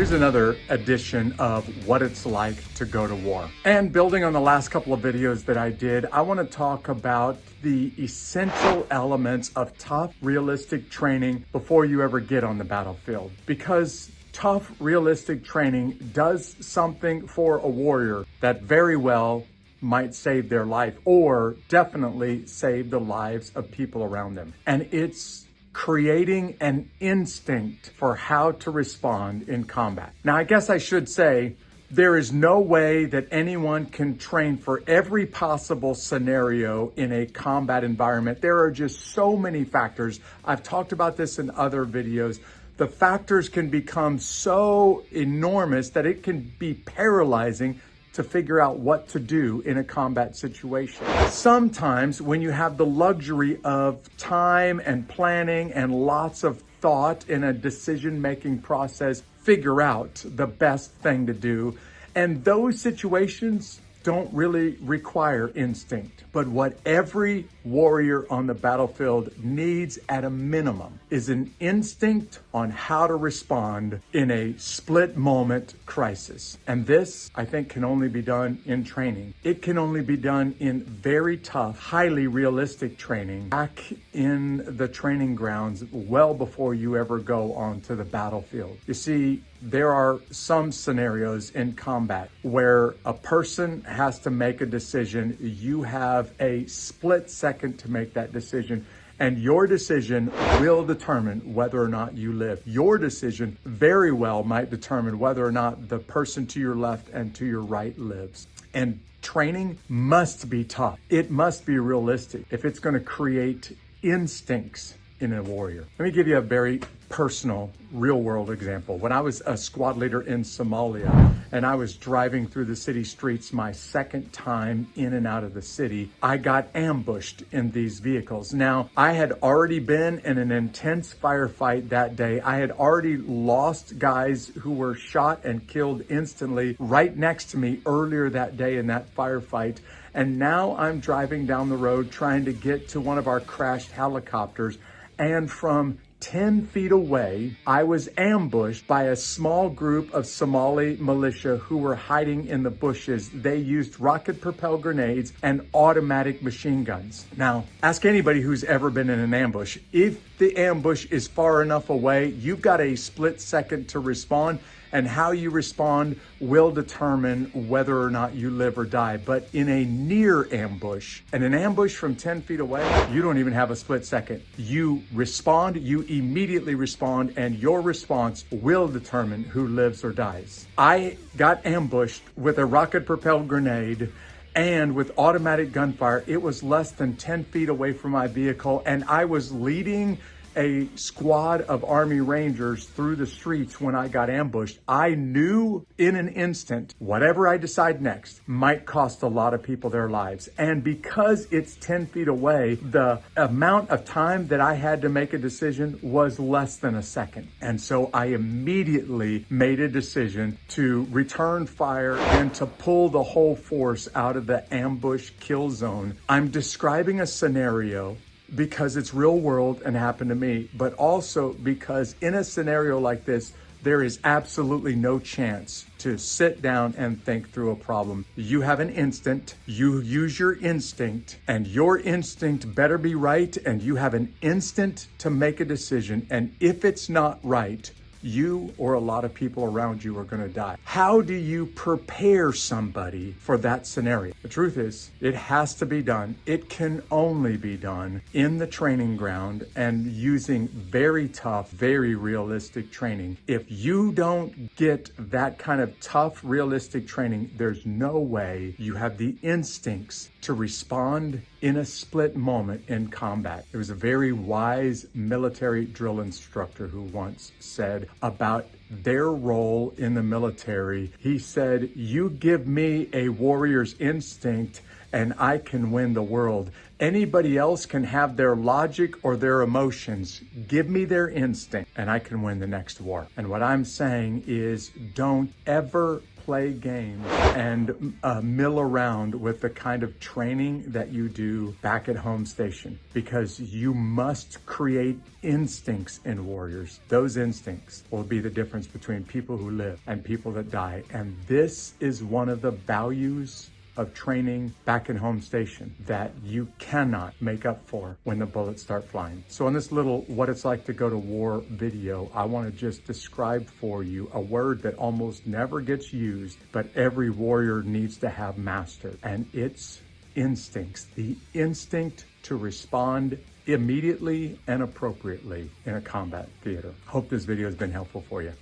Here's another edition of what it's like to go to war. And building on the last couple of videos that I did, I want to talk about the essential elements of tough, realistic training before you ever get on the battlefield. Because tough, realistic training does something for a warrior that very well might save their life, or definitely save the lives of people around them. And it's creating an instinct for how to respond in combat. Now, I guess I should say, there is no way that anyone can train for every possible scenario in a combat environment. There are just so many factors. I've talked about this in other videos. The factors can become so enormous that it can be paralyzing to figure out what to do in a combat situation. Sometimes when you have the luxury of time and planning and lots of thought in a decision-making process, figure out the best thing to do. And those situations don't really require instinct. But what every warrior on the battlefield needs at a minimum is an instinct on how to respond in a split moment crisis. And this, I think, can only be done in training. It can only be done in very tough, highly realistic training back in the training grounds well before you ever go onto the battlefield. You see, there are some scenarios in combat where a person has to make a decision. You have a split second to make that decision, and your decision will determine whether or not you live. Your decision very well might determine whether or not the person to your left and to your right lives. And training must be tough. It must be realistic if it's going to create instincts in a warrior. Let me give you a very personal, real-world example. When I was a squad leader in Somalia and I was driving through the city streets my second time in and out of the city, I got ambushed in these vehicles. Now, I had already been in an intense firefight that day. I had already lost guys who were shot and killed instantly right next to me earlier that day in that firefight. And now I'm driving down the road trying to get to one of our crashed helicopters. And from 10 feet away, I was ambushed by a small group of Somali militia who were hiding in the bushes. They used rocket-propelled grenades and automatic machine guns. Now, ask anybody who's ever been in an ambush. If the ambush is far enough away, you've got a split second to respond, and how you respond will determine whether or not you live or die. But in a near ambush, and an ambush from 10 feet away, you don't even have a split second. You respond, you immediately respond, and your response will determine who lives or dies. I got ambushed with a rocket-propelled grenade and with automatic gunfire. It was less than 10 feet away from my vehicle, and I was leading a squad of Army Rangers through the streets when I got ambushed. I knew in an instant, whatever I decide next might cost a lot of people their lives. And because it's 10 feet away, the amount of time that I had to make a decision was less than a second. And so I immediately made a decision to return fire and to pull the whole force out of the ambush kill zone. I'm describing a scenario because it's real world and happened to me, but also because in a scenario like this, there is absolutely no chance to sit down and think through a problem. You have an instinct, you use your instinct, and your instinct better be right, and you have an instant to make a decision. And if it's not right, you or a lot of people around you are going to die. How do you prepare somebody for that scenario? The truth is, it has to be done. It can only be done in the training ground and using very tough, very realistic training. If you don't get that kind of tough, realistic training, there's no way you have the instincts to respond in a split moment in combat. There was a very wise military drill instructor who once said about their role in the military, he said, "You give me a warrior's instinct and I can win the world. Anybody else can have their logic or their emotions. Give me their instinct and I can win the next war." And what I'm saying is, don't ever play games and mill around with the kind of training that you do back at home station, because you must create instincts in warriors. Those instincts will be the difference between people who live and people that die. And this is one of the values of training back in home station that you cannot make up for when the bullets start flying. So in this little what it's like to go to war video, I want to just describe for you a word that almost never gets used, but every warrior needs to have mastered, and it's instincts. The instinct to respond immediately and appropriately in a combat theater. Hope this video has been helpful for you.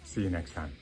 See you next time.